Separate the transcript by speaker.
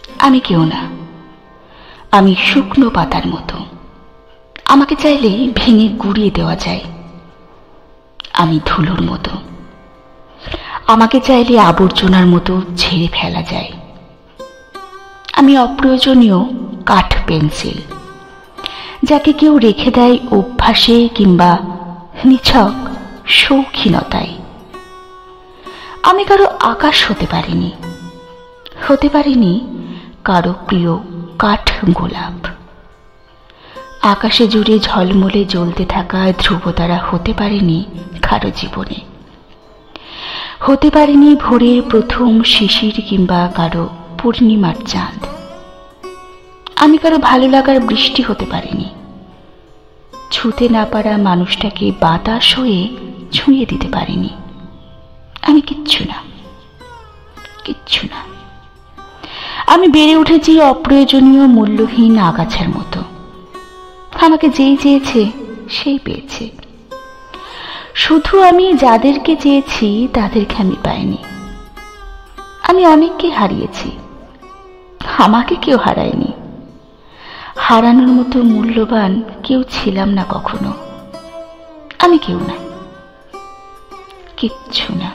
Speaker 1: আমি কেউ না, আমি শুকনো পাতার মতো, আমাকে চাইলে ভেঙে গুঁড়িয়ে দেওয়া যায়। আমি ধুলোর মতো, আমাকে চাইলে আবর্জনার মতো ঝেড়ে ফেলা যায়। আমি অপ্রয়োজনীয় কাঠ পেন্সিল, যাকে কেউ রেখে দেয় অভ্যাসে কিংবা নিছক শৌখিনতায়। আমি কারো আকাশ হতে পারিনি, হতে পারিনি কারো প্রিয় কাঠ গোলাপ। আকাশে জুড়ে ঝলমলে জ্বলতে থাকা ধ্রুবতারা হতে পারেনি কারো জীবনে, হতে পারেনি ভোরের প্রথম শিশির কিংবা কারো পূর্ণিমার চাঁদ। আমি কারো ভালো লাগার বৃষ্টি হতে পারিনি, ছুঁতে না পারা মানুষটাকে বাতাস হয়ে ছুঁয়ে দিতে পারিনি। আমি কিচ্ছু না, কিচ্ছু না। আমি বেড়ে উঠেছি অপ্রয়োজনীয় মূল্যহীন আগাছার মতো। আমাকে যেই চেয়েছে সেই পেয়েছে। শুধু আমি যাদেরকে চেয়েছি তাদেরকে আমি পাইনি। আমি অনেককে হারিয়েছি, আমাকে কেউ হারায়নি। হারানোর মতো মূল্যবান কেউ ছিলাম না কখনো। আমি কেউ না, কিচ্ছু না।